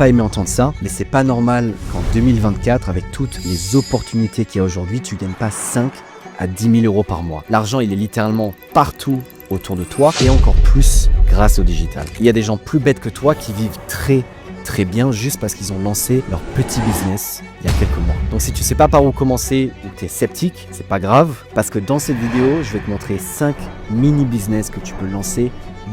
pas aimé entendre ça, mais c'est pas normal qu'en 2024, avec toutes les opportunités qu'il y a aujourd'hui, tu gagnes pas 5 à 10 000 euros par mois. L'argent, il est littéralement partout autour de toi et encore plus grâce au digital. Il y a des gens plus bêtes que toi qui vivent très bien juste parce qu'ils ont lancé leur petit business il y a quelques mois. Donc si tu sais pas par où commencer ou tu es sceptique, c'est pas grave parce que dans cette vidéo, je vais te montrer 5 mini business que tu peux lancer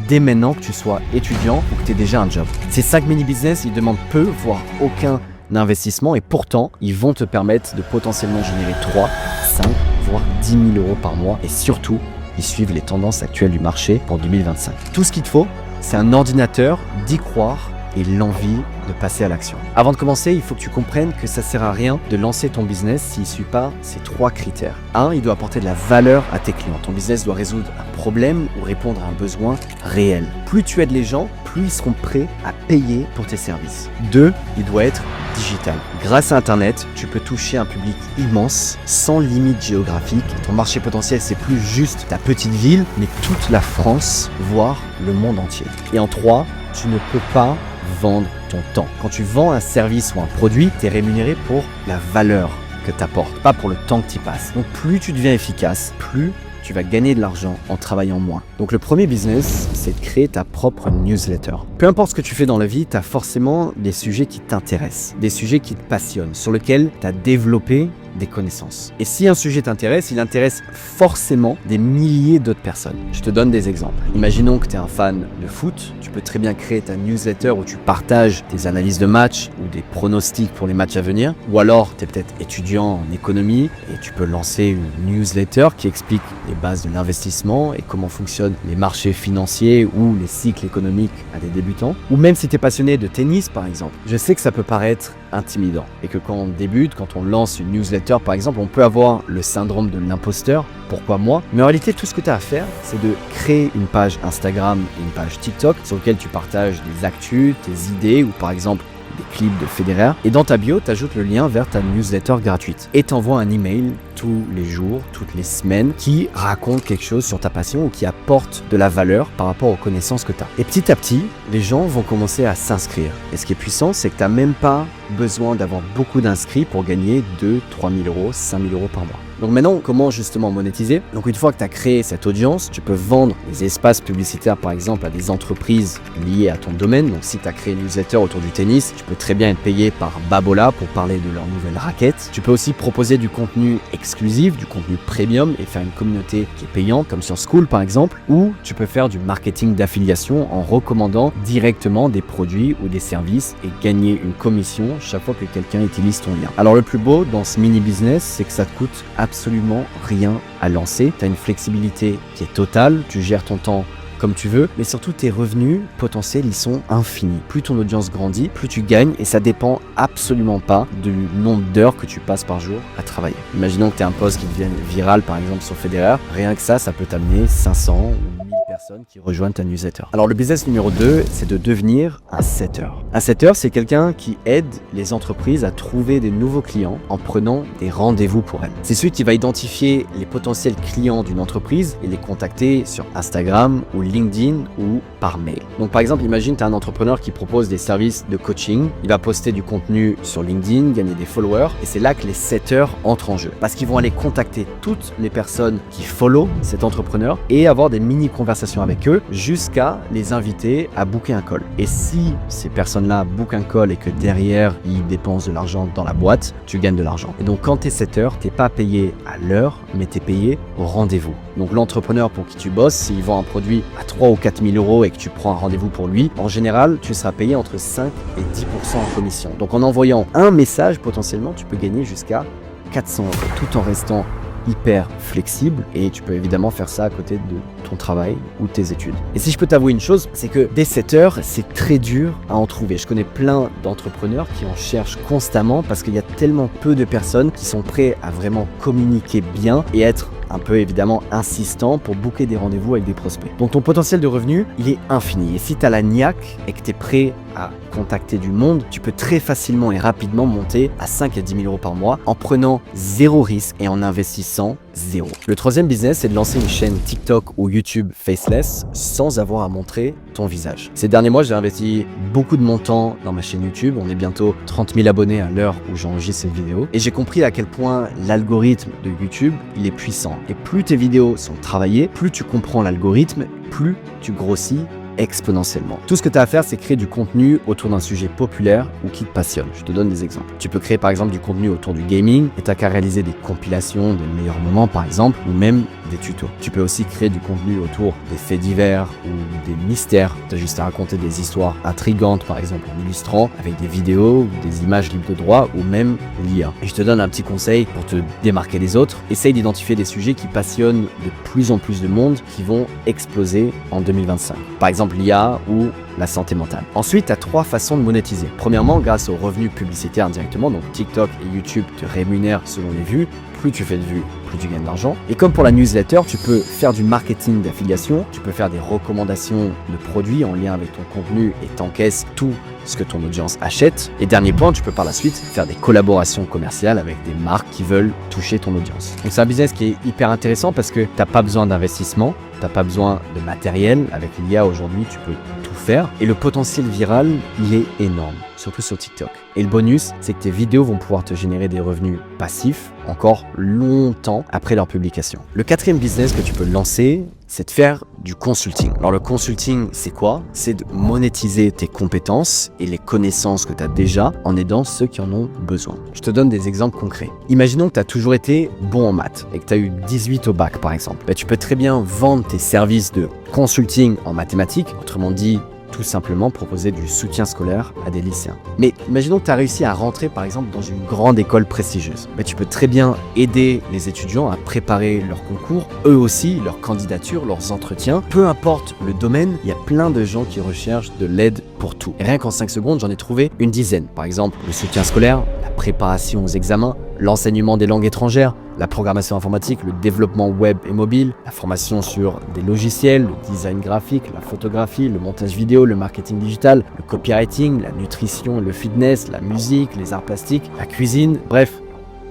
dès maintenant, que tu sois étudiant ou que tu aies déjà un job. Ces 5 mini business, ils demandent peu, voire aucun investissement et pourtant, ils vont te permettre de potentiellement générer 3, 5, voire 10 000 euros par mois et surtout, ils suivent les tendances actuelles du marché pour 2025. Tout ce qu'il te faut, c'est un ordinateur, d'y croire et l'envie de passer à l'action. Avant de commencer, il faut que tu comprennes que ça sert à rien de lancer ton business s'il ne suit pas ces 3 critères. 1, il doit apporter de la valeur à tes clients. Ton business doit résoudre un problème ou répondre à un besoin réel. Plus tu aides les gens, plus ils seront prêts à payer pour tes services. 2, il doit être digital. Grâce à Internet, tu peux toucher un public immense, sans limite géographique. Ton marché potentiel, c'est plus juste ta petite ville, mais toute la France, voire le monde entier. Et en 3, tu ne peux pas vendre ton temps. Quand tu vends un service ou un produit, tu es rémunéré pour la valeur que tu apportes, pas pour le temps que tu y passes. Donc plus tu deviens efficace, plus tu vas gagner de l'argent en travaillant moins. Donc le premier business, c'est de créer ta propre newsletter. Peu importe ce que tu fais dans la vie, tu as forcément des sujets qui t'intéressent, des sujets qui te passionnent, sur lesquels tu as développé des connaissances. Et si un sujet t'intéresse, il intéresse forcément des milliers d'autres personnes. Je te donne des exemples. Imaginons que tu es un fan de foot, tu peux très bien créer ta newsletter où tu partages tes analyses de matchs ou des pronostics pour les matchs à venir. Ou alors, tu es peut-être étudiant en économie et tu peux lancer une newsletter qui explique les bases de l'investissement et comment fonctionnent les marchés financiers ou les cycles économiques à des débutants. Ou même si tu es passionné de tennis, par exemple. Je sais que ça peut paraître intimidant et que quand on débute, quand on lance une newsletter par exemple, on peut avoir le syndrome de l'imposteur, pourquoi moi? Mais en réalité, tout ce que tu as à faire, c'est de créer une page Instagram et une page TikTok sur laquelle tu partages des actus, tes idées ou par exemple des clips de Federer. Et dans ta bio, tu ajoutes le lien vers ta newsletter gratuite. Et t'envoies un email tous les jours, toutes les semaines, qui raconte quelque chose sur ta passion ou qui apporte de la valeur par rapport aux connaissances que tu as. Et petit à petit, les gens vont commencer à s'inscrire. Et ce qui est puissant, c'est que tu n'as même pas besoin d'avoir beaucoup d'inscrits pour gagner 2, 3 000 euros, 5 000 euros par mois. Donc maintenant, comment justement monétiser? Donc une fois que tu as créé cette audience, tu peux vendre des espaces publicitaires par exemple à des entreprises liées à ton domaine. Donc si tu as créé une newsletter autour du tennis, tu peux très bien être payé par Babola pour parler de leur nouvelle raquette. Tu peux aussi proposer du contenu exclusif, du contenu premium et faire une communauté qui est payante comme sur Skool par exemple. Ou tu peux faire du marketing d'affiliation en recommandant directement des produits ou des services et gagner une commission chaque fois que quelqu'un utilise ton lien. Alors le plus beau dans ce mini business, c'est que ça te coûte absolument rien à lancer. Tu as une flexibilité qui est totale, tu gères ton temps comme tu veux, mais surtout tes revenus potentiels, ils sont infinis. Plus ton audience grandit, plus tu gagnes et ça dépend absolument pas du nombre d'heures que tu passes par jour à travailler. Imaginons que tu as un post qui devienne viral par exemple sur Federer, rien que ça peut t'amener 500 ou 1000 personnes qui rejoignent ta newsletter. Alors le business numéro 2, c'est de devenir un setter. Un setter, c'est quelqu'un qui aide les entreprises à trouver des nouveaux clients en prenant des rendez-vous pour elles. C'est celui qui va identifier les potentiels clients d'une entreprise et les contacter sur Instagram ou LinkedIn ou par mail. Donc par exemple, imagine tu as un entrepreneur qui propose des services de coaching, il va poster du contenu sur LinkedIn, gagner des followers et c'est là que les setters entrent en jeu parce qu'ils vont aller contacter toutes les personnes qui follow cet entrepreneur et avoir des mini conversations avec eux jusqu'à les inviter à booker un call. Et si ces personnes-là bookent un call et que derrière ils dépensent de l'argent dans la boîte, tu gagnes de l'argent. Et donc quand tu es setter, tu n'es pas payé à l'heure, mais tu es payé au rendez-vous. Donc l'entrepreneur pour qui tu bosses, s'il vend un produit à 3 ou 4 000 euros et que tu prends un rendez-vous pour lui, en général, tu seras payé entre 5 et 10% en commission. Donc en envoyant un message, potentiellement, tu peux gagner jusqu'à 400 euros tout en restant hyper flexible et tu peux évidemment faire ça à côté de ton travail ou tes études. Et si je peux t'avouer une chose, c'est que des setters, c'est très dur à en trouver. Je connais plein d'entrepreneurs qui en cherchent constamment parce qu'il y a tellement peu de personnes qui sont prêts à vraiment communiquer bien et être un peu évidemment insistant pour booker des rendez-vous avec des prospects. Donc ton potentiel de revenu, il est infini. Et si tu as la niaque et que tu es prêt à contacter du monde, tu peux très facilement et rapidement monter à 5 à 10 000 euros par mois en prenant zéro risque et en investissant zéro. Le troisième business, c'est de lancer une chaîne TikTok ou YouTube faceless sans avoir à montrer ton visage. Ces derniers mois, j'ai investi beaucoup de mon temps dans ma chaîne YouTube. On est bientôt 30 000 abonnés à l'heure où j'enregistre cette vidéo. Et j'ai compris à quel point l'algorithme de YouTube, il est puissant. Et plus tes vidéos sont travaillées, plus tu comprends l'algorithme, plus tu grossis exponentiellement. Tout ce que tu as à faire, c'est créer du contenu autour d'un sujet populaire ou qui te passionne. Je te donne des exemples. Tu peux créer par exemple du contenu autour du gaming et tu n'as qu'à réaliser des compilations des meilleurs moments par exemple, ou même des tutos. Tu peux aussi créer du contenu autour des faits divers ou des mystères. Tu as juste à raconter des histoires intrigantes par exemple en illustrant avec des vidéos ou des images libres de droit ou même l'IA. Et je te donne un petit conseil pour te démarquer des autres. Essaye d'identifier des sujets qui passionnent de plus en plus de monde qui vont exploser en 2025. Par exemple l'IA ou la santé mentale. Ensuite, tu as 3 façons de monétiser. Premièrement, grâce aux revenus publicitaires indirectement, donc TikTok et YouTube te rémunèrent selon les vues. Plus tu fais de vues, plus tu gagnes d'argent. Et comme pour la newsletter, tu peux faire du marketing d'affiliation, tu peux faire des recommandations de produits en lien avec ton contenu et t'encaisses tout ce que ton audience achète. Et dernier point, tu peux par la suite faire des collaborations commerciales avec des marques qui veulent toucher ton audience. Donc c'est un business qui est hyper intéressant parce que tu n'as pas besoin d'investissement, tu n'as pas besoin de matériel. Avec l'IA aujourd'hui, tu peux tout faire. Et le potentiel viral, il est énorme, surtout sur TikTok. Et le bonus, c'est que tes vidéos vont pouvoir te générer des revenus passifs encore longtemps après leur publication. Le quatrième business que tu peux lancer, c'est de faire du consulting. Alors le consulting, c'est quoi? C'est de monétiser tes compétences et les connaissances que tu as déjà en aidant ceux qui en ont besoin. Je te donne des exemples concrets. Imaginons que tu as toujours été bon en maths et que tu as eu 18 au bac par exemple. Tu peux très bien vendre tes services de consulting en mathématiques, autrement dit, tout simplement proposer du soutien scolaire à des lycéens. Mais imaginons que tu as réussi à rentrer par exemple dans une grande école prestigieuse. Tu peux très bien aider les étudiants à préparer leur concours, eux aussi, leur candidature, leurs entretiens. Peu importe le domaine, il y a plein de gens qui recherchent de l'aide pour tout. Et rien qu'en 5 secondes, j'en ai trouvé une dizaine. Par exemple, le soutien scolaire, la préparation aux examens, l'enseignement des langues étrangères, la programmation informatique, le développement web et mobile, la formation sur des logiciels, le design graphique, la photographie, le montage vidéo, le marketing digital, le copywriting, la nutrition, le fitness, la musique, les arts plastiques, la cuisine, bref,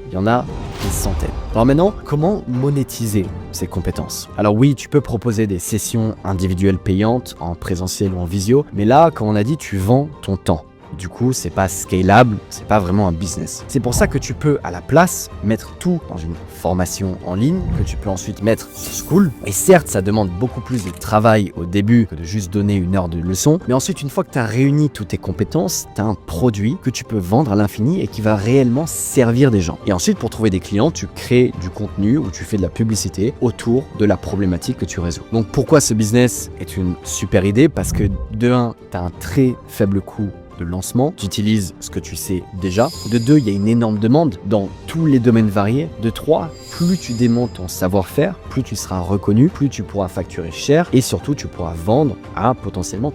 il y en a des centaines. Alors maintenant, comment monétiser ces compétences? Alors oui, tu peux proposer des sessions individuelles payantes en présentiel ou en visio, mais là, comme on a dit, tu vends ton temps. Du coup, c'est pas scalable, c'est pas vraiment un business. C'est pour ça que tu peux, à la place, mettre tout dans une formation en ligne, que tu peux ensuite mettre sur School. Et certes, ça demande beaucoup plus de travail au début que de juste donner une heure de leçon. Mais ensuite, une fois que tu as réuni toutes tes compétences, tu as un produit que tu peux vendre à l'infini et qui va réellement servir des gens. Et ensuite, pour trouver des clients, tu crées du contenu ou tu fais de la publicité autour de la problématique que tu résous. Donc pourquoi ce business est une super idée? Parce que de 1, tu as un très faible coût de lancement, tu utilises ce que tu sais déjà. De 2, il y a une énorme demande dans tous les domaines variés. De 3, plus tu démontes ton savoir-faire, plus tu seras reconnu, plus tu pourras facturer cher et surtout tu pourras vendre à potentiellement.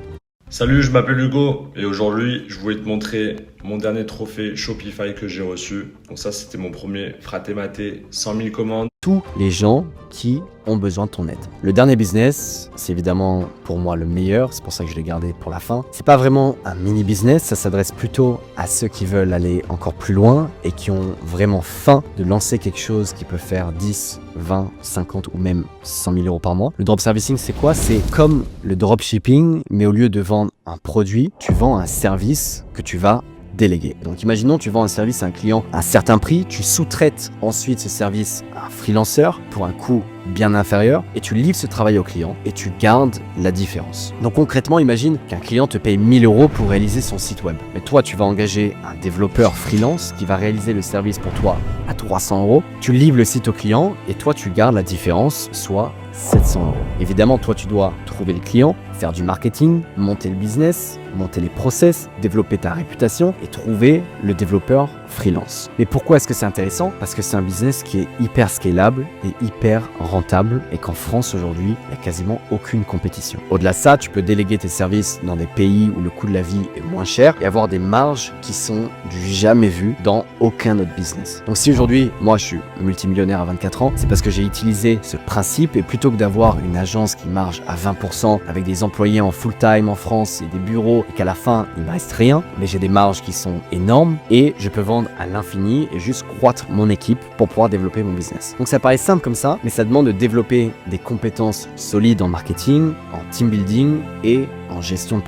Salut, je m'appelle Hugo et aujourd'hui je voulais te montrer mon dernier trophée Shopify que j'ai reçu. Donc ça c'était mon premier Fratématé, 100 000 commandes. Tous les gens qui ont besoin de ton aide. Le dernier business, c'est évidemment pour moi le meilleur, c'est pour ça que je l'ai gardé pour la fin. C'est pas vraiment un mini business, ça s'adresse plutôt à ceux qui veulent aller encore plus loin et qui ont vraiment faim de lancer quelque chose qui peut faire 10, 20, 50 ou même 100 000 euros par mois. Le drop servicing, c'est quoi? C'est comme le dropshipping, mais au lieu de vendre un produit, tu vends un service que tu vas délégué. Donc imaginons tu vends un service à un client à un certain prix, tu sous-traites ensuite ce service à un freelanceur pour un coût bien inférieur et tu livres ce travail au client et tu gardes la différence. Donc concrètement, imagine qu'un client te paye 1 000 € pour réaliser son site web. Mais toi, tu vas engager un développeur freelance qui va réaliser le service pour toi à 300 €. Tu livres le site au client et toi, tu gardes la différence, soit 700 €. Évidemment, toi, tu dois trouver le client, faire du marketing, monter le business, monter les process, développer ta réputation et trouver le développeur freelance. Mais pourquoi est-ce que c'est intéressant? Parce que c'est un business qui est hyper scalable et hyper rentable et qu'en France aujourd'hui, il n'y a quasiment aucune compétition. Au-delà de ça, tu peux déléguer tes services dans des pays où le coût de la vie est moins cher et avoir des marges qui sont du jamais vu dans aucun autre business. Donc si aujourd'hui, moi je suis multimillionnaire à 24 ans, c'est parce que j'ai utilisé ce principe et plutôt que d'avoir une agence qui marge à 20% avec des employés en full-time en France et des bureaux et qu'à la fin, il ne me reste rien, mais j'ai des marges qui sont énormes et je peux vendre à l'infini et juste croître mon équipe pour pouvoir développer mon business. Donc ça paraît simple comme ça, mais ça demande de développer des compétences solides en marketing, en team building et en gestion de